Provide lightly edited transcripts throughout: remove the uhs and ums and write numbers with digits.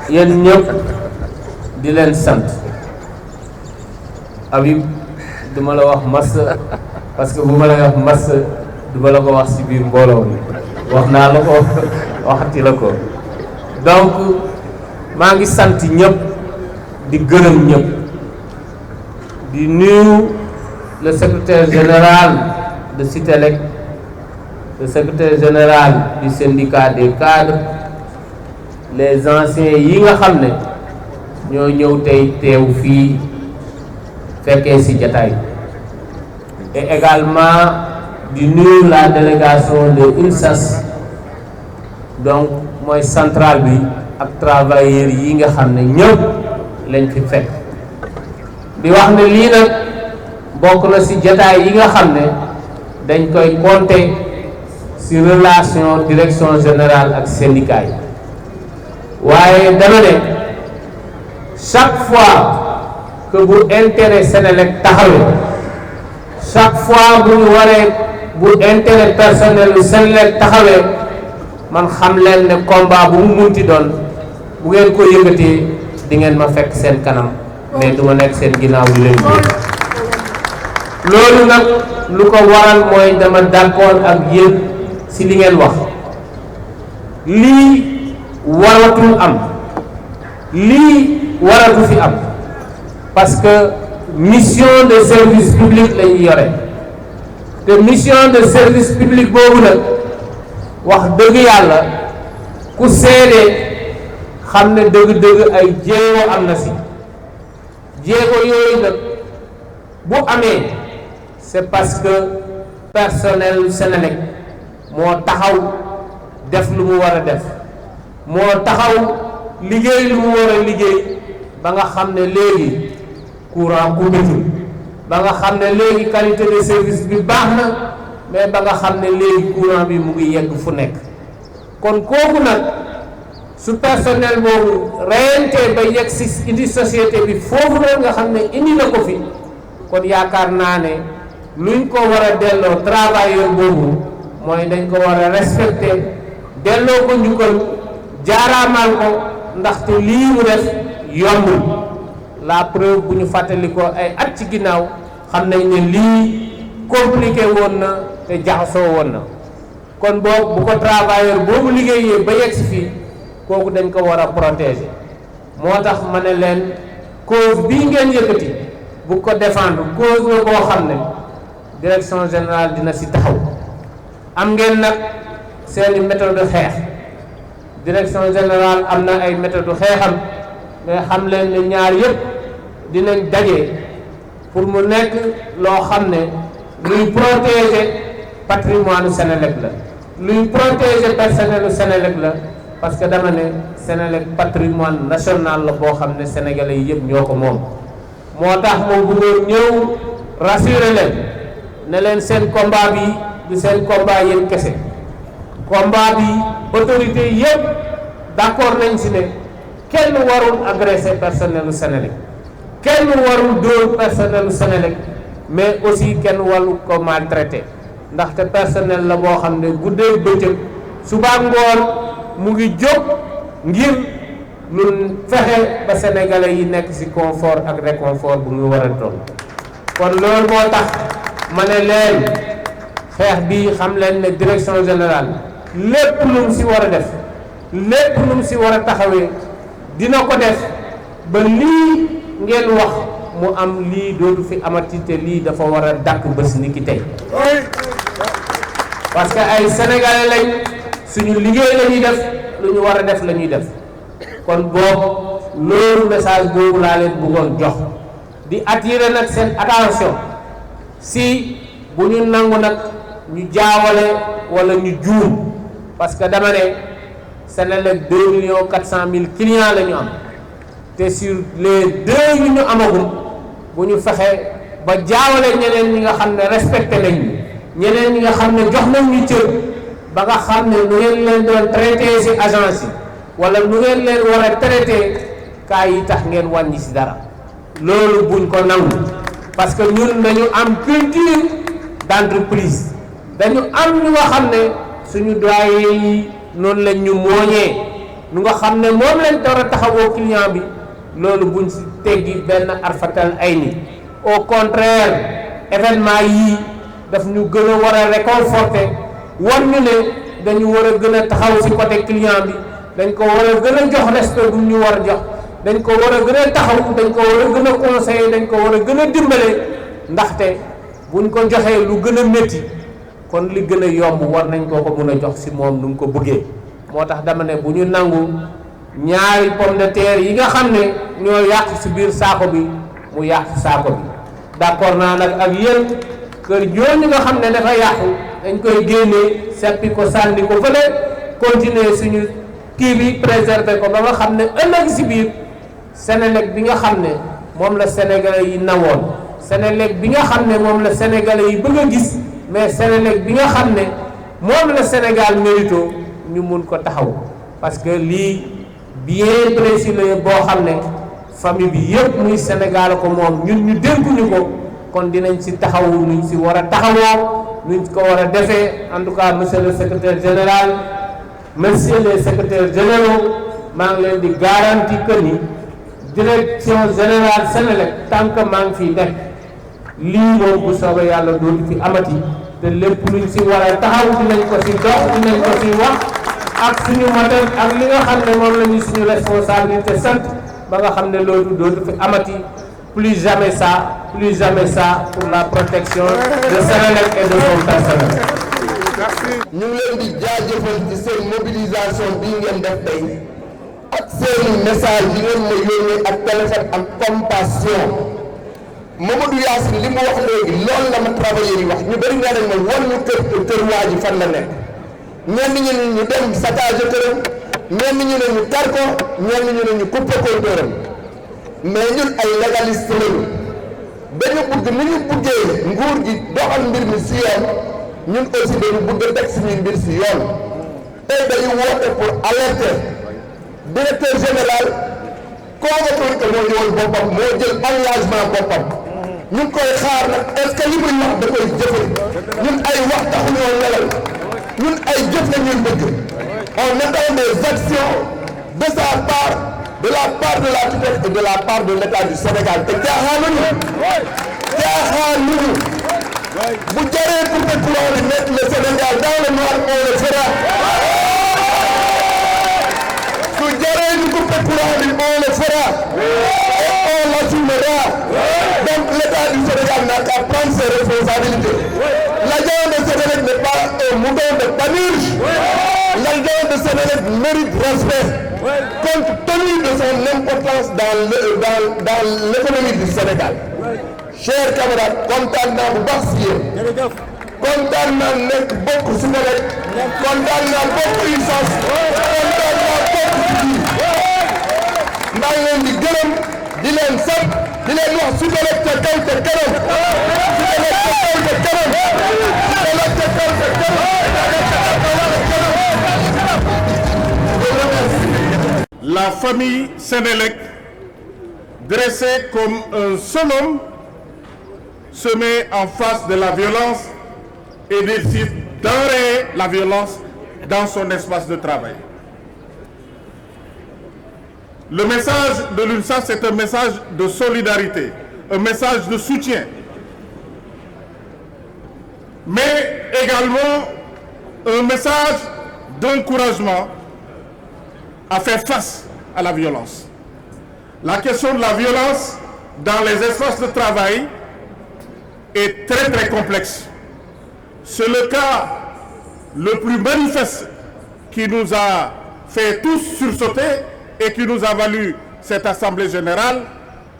yéen ñëpp di leen sant Habib duma la wax mas parce que bu ma la wax mas duma la ko wax ci biir mbooloo mi wax naa la ko waxati la ko donc maa ngi sant ñëpp di gërëm ñëpp di nuyu le secrétaire général de Citelec, le secrétaire général du syndicat des cadres, les anciens yi nga xam ne ñoo ñëw tey teew fii fekkee ci jataay et également di nuyu la délégation de UNSAS donc mooy centrale bi ak travailleurs yi nga xam ne ñëpp lañ fi fekk di wax ne lii nag bokk na ci jataay yi nga xam ne dañ koy compter ci relation direction générale ak syndicat yi waaye dama ne chaque fois que bu intérêt Senelec taxawee chaque fois bu ñu waree bu intérêt personnel bu Senelec taxawee man xam leen ne combat bu mu munti doon bu ngeen ko yëngatee di ngeen ma fekk seen kanam mais du ma nekk seen ginnaaw di leen loolu nag lu ko waral mooy dama d'accord ak yéen ci li ngeen wax lii waratul am lii waratu fi am parce que mission de service public lañu yore te mission de service public boobu nag wax dëgg yàlla ku seede xam ne dëgg-dëgg ay jéego am na ci jéego yooyu nag bu amee c'est parce que personnel Senelec moo taxaw def lu mu war a def moo taxaw liggéey lu mu war a liggéey ba nga xam ne léegi courant coupétul ba nga xam ne léegi qualité de service bi baax na mais ba nga xam ne léegi courant bi mu ngi yegg fu nekk kon kooku nag su personnel boobu reyantee ba yegg si indi société bi foofu la nga xam ne indi na ko fi kon yaakaar naa ne luñ ko war a delloo travailleur boobu mooy dañ ko war a respecter delloo ko njukkal jaaraamal ko ndaxte lii mu def yombul la preuve bu ñu fàttali ko ay at ci ginnaaw xam nañ ne lii compliqué woon na te jaxasoo woon na kon boobu bu ko travailleur boobu liggéeyee ba yegg si fii kooku dañ ko war a protéger moo tax ma ne leen cause bii ngeen yëkkati bu ko défendre cause la boo xam ne direction générale dina ci taxaw am ngeen nag seeni méthode xeex direction générale am na ay méthode xeexam mais xam leen ne ñaar yëpp dinañ daje pour mu nekk loo xam ne luy protéger patrimoine Senelec la luy protéger personnel Senelec la parce que dama ne Senelec patrimoine national la boo xam ne sénégalais yi yëpp ñoo ko moom moo tax moom bëggoon ñëw rassurer leen ne leen seen combat bi du seen combat yéen kese combat bi autorité yëpp d'accord nañ ci ne kenn warul agresser personnelu Senelec kenn warul dóor personnelu Senelec mais aussi kenn warul ko maltraiter ndaxte personnel la boo xam ne guddee bëccëg suba ngoon mu ngi jóg ngir lu fexe ba sénégalais yi nekk ci confort ak réconfort bu ñu war a toll kon loolu moo tax ma ne leen xeex bi xam leen ne direction générale lépp lu mu ci war a def lépp lu mu ci war a taxawee dina ko def ba lii ngeen wax mu am lii dootu fi amati te lii dafa war a dàkk bés ni ki tey parce que ay sénégalais lañ suñu liggéey la ñuy def lu ñu war a def la ñuy def kon boobu loolu message boobu laa leen bëggoon jox di attirer nag seen attention si bu ñu nangu nag ñu jaawale wala ñu juum parce que dama ne Senelec 2,4 millions clients la ñu am te sur les 2 yu ñu amagum bu ñu fexe ba jaawale ñeneen ñi nga xam ne respecté nañ ñu ñeneen ñi nga xam ne jox nañ ñu cër ba nga xam ne nu ngeen leen doon traité ci agence yi wala nu ngeen leen war a traité cas yi tax ngeen wàññi ci dara loolu buñ ko nangu parce que ñun dañu am culture d'entreprise dañu am ñu nga xam ne suñu doyen yi noonu lañ ñu mooñee nu nga xam ne moom lañ door a taxawoo client bi loolu buñ si teggi benn arfatal ay ni au contraire événement yii daf ñu gën a war a réconforter war ñu ne dañu war a gën a taxaw si côté client bi dañ ko war a gën a jox respect bu ñu war a jox dañ ko war a gën a taxaw dañ ko war a gën a conseiller dañ ko war a gën a dimbale ndaxte buñ ko joxee lu gën a métti kon li gën a yomb war nañ koo ko mën a jox si moom nu mu ko bëggee moo tax dama ne bu ñu nangu ñaari pomme de terre yi nga xam ne ñoo yàq si biir saako bi mu yàq saako bi d'accord naa nag ak yéen kër ñooñu nga xam ne dafa yàqu dañ koy génnee seppi ko sànni ko fële continuer suñu kii bi préserver ko ba nga xam ne ëllëg si biir Senelec bi nga xam ne moom la sénégalais yi nawoon Senelec bi nga xam ne moom la sénégalais yi bëgg a gis mais Senelec bi nga xam ne moom la Sénégal mérito ñu mun ko taxaw parce que lii bien précis la boo xam ne famille bi yëpp muy Sénégal ko moom ñun ñu dénkuñu ko kon dinañ si taxawu nuñ si war a taxawoo nuñ ko war a defee en tout cas monsieur le secrétaire général monsieur les secrétaires généraux maa ngi leen di garantie que ni direction générale Senelec tant que maa ngi fiy nekk lii moom bu soobee yàlla dootu fi amati te lépp luñ si war a taxaw dinañ ko si dox dinañ ko si wax ak suñu matal ak li nga xam ne moom la ñu suñu responsabilité sant ba nga xam ne loolu dootu fi amati plus jamais ça pour la protection de Senelec et de son personnel. ñu ngi leen di jaajëfal ci seen mobilisation bii ngeen def tey ak seen message yi ngeen ma yónnee ak téléphone ak compassion Mamadou Yacine li mu wax léegi loolu la ma travailleur yi wax ñu bëri nga ne ma wan ñu kër waa ji fan la nekk ñenn ñi ne ñu dem saccage këram ñenn ñi ne ñu tar ko ñenn ñi ne ñu coupé compteuram mais ñun ay légaliste lañu dañu bëgg ni ñu bëggee nguur gi doxal mbir mi si yoon ñun aussi dañu bëgg a teg suñuy mbir si yoon tey dañu woote pour alerter directeur général convoqué ko moo ñëwoon boppam moo jël engagement boppam ñu ngi koy xaar nag est-ce que li muy wax da koy jëfe ñun ay wax taxuñoo nelal ñun ay jëf la ñuy bëgg on attend des actions de sa part de la part de la tutelle et de la part de l'État du Sénégal te caaxaanuñu bu jaree pour que courant bi mettre le Sénégal dans le noir on le fera su jaree ñu couper courant bi on le fera et on l'assumera donc l'État du Sénégal n'a qu'à prendre ses responsabilités. L'agent de Senelec n'est pas un mouton de Panurge. L'agent de Senelec mérite respect compte tenu de son importance dans l'économie du Sénégal. Chers camarades, kontaan naa bu baax si yéen kontaan naa nekk bokk Senelec kontaan naa bokk UNSAS kontaan naa bokk ci maa ngi leen di gërëm di leen sant di leen wax Senelec ca kaw ca kanam Senelec ca kaw ca kanam Senelec ca kaw ca kanam. La famille Senelec, dressée comme un seul homme, se met en face de la violence et décide d'enrayer la violence dans son espace de travail. Le message de l'UNSAS, c'est un message de solidarité, un message de soutien, mais également un message d'encouragement à faire face à la violence. La question de la violence dans les espaces de travail est très très complexe. C'est le cas le plus manifeste qui nous a fait tous sursauter et qui nous a valu cette assemblée générale,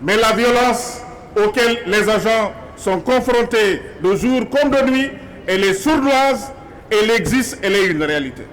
mais la violence auquel les agents sont confrontés de jour comme de nuit, elle est sournoise, elle existe, elle est une réalité.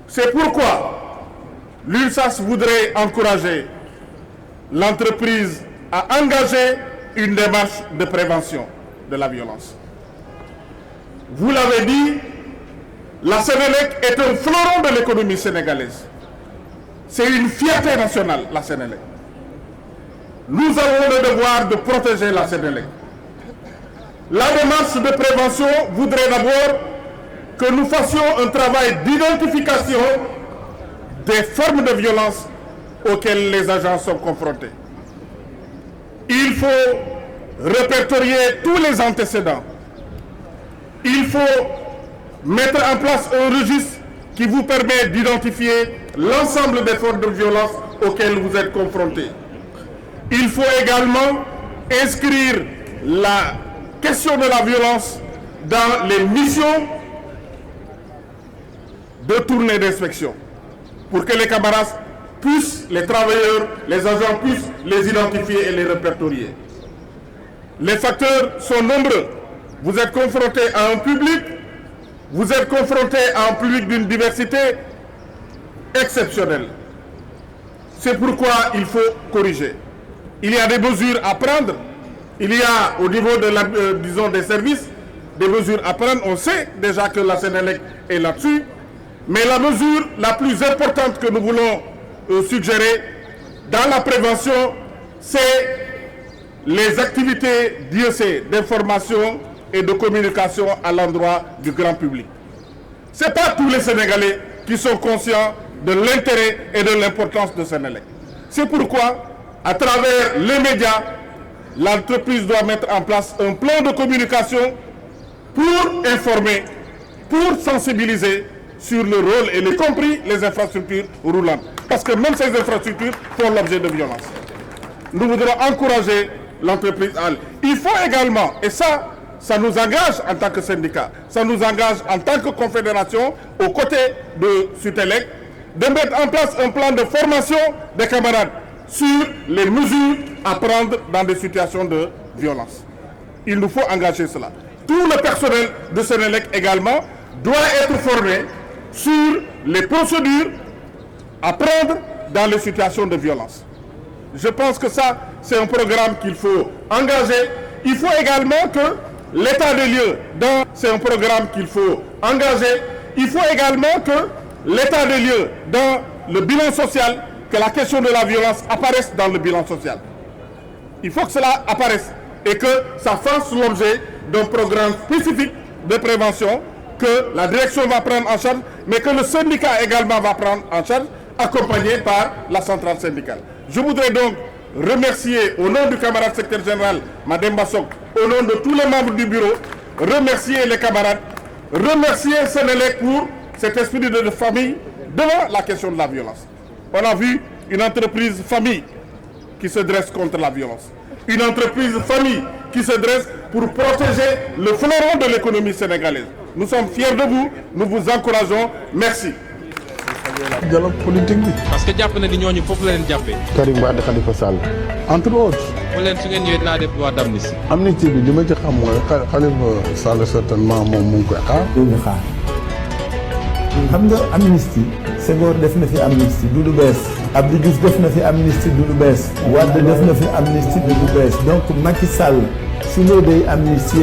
C'est pourquoi l'UNSAS voudrait encourager l'entreprise à engager une démarche de prévention de la violence. Vous l'avez dit, la Senelec est un fleuron de l'économie sénégalaise. C'est une fierté nationale, la Senelec. Nous avons le devoir de protéger la Senelec. La démarche de prévention voudrait d'abord que nous fassions un travail d'identification des formes de violence auxquelles les agents sont confrontés. Il faut répertorier tous les antécédents. Il faut mettre en place un registre qui vous permet d'identifier l'ensemble des formes de violence auxquelles vous êtes confrontés. Il faut également inscrire la question de la violence dans les missions de tournée d'inspection pour que les camarades puissent, les travailleurs, les agents puissent les identifier et les répertorier. Les facteurs sont nombreux. Vous êtes confronté à un public, vous êtes confronté à un public d'une diversité exceptionnelle. C'est pourquoi il faut corriger. Il y a des mesures à prendre. Il y a au niveau de disons des services des mesures à prendre. On sait déjà que la Sénélec est là-dessus. Mais la mesure la plus importante que nous voulons suggérer dans la prévention, c'est les activités d'IEC, d'information et de communication à l'endroit du grand public. Ce n'est pas tous les Sénégalais qui sont conscients de l'intérêt et de l'importance de Sénélec. C'est pourquoi, à travers les médias, l'entreprise doit mettre en place un plan de communication pour informer, pour sensibiliser sur le rôle, et y compris les infrastructures roulantes. Parce que même ces infrastructures font l'objet de violences. Nous voudrons encourager l'entreprise à aller. Il faut également, et ça nous engage en tant que syndicat, ça nous engage en tant que confédération, aux côtés de Sutelec, de mettre en place un plan de formation des camarades sur les mesures à prendre dans des situations de violence. Il nous faut engager cela. Tout le personnel de Sénélec également doit être formé sur les procédures à prendre dans les situations de violence. Je pense que ça, c'est un programme qu'il faut engager. Il faut également que l'état des lieux, c'est un programme qu'il faut engager. Il faut également que l'état des lieux dans le bilan social, que la question de la violence apparaisse dans le bilan social. Il faut que cela apparaisse et que ça fasse l'objet d'un programme spécifique de prévention que la direction va prendre en charge, mais que le syndicat également va prendre en charge, accompagné par la centrale syndicale. Je voudrais donc remercier, au nom du camarade secrétaire général, Madame Bassok, au nom de tous les membres du bureau, remercier les camarades, remercier Sénélec pour cet esprit de famille devant la question de la violence. On a vu une entreprise famille qui se dresse contre la violence. Une entreprise famille qui se dresse pour protéger le fleuron de l'économie sénégalaise. Nous sommes fiers de vous, nous vous encourageons. Merci. Dialogue politique bi. parce que jàpp na ni ñooñu foofu la leen jàppee. Karim Wade Khalifa Sall. entre autres. mu leen su ngeen ñëwee dinaa def loi d'amnistie. amnistie bi li ma ci xam mooy Khalifa Sall certainement moom mu ngi koy xaar. ñu xaar xam nga amnistie Senghor def na fi amnistie du lu bees. Abdou Diouf def na fi amnistie du lu bees. Wade def na fi amnistie du lu bees. donc Macky Sall su ñëwee day amnistie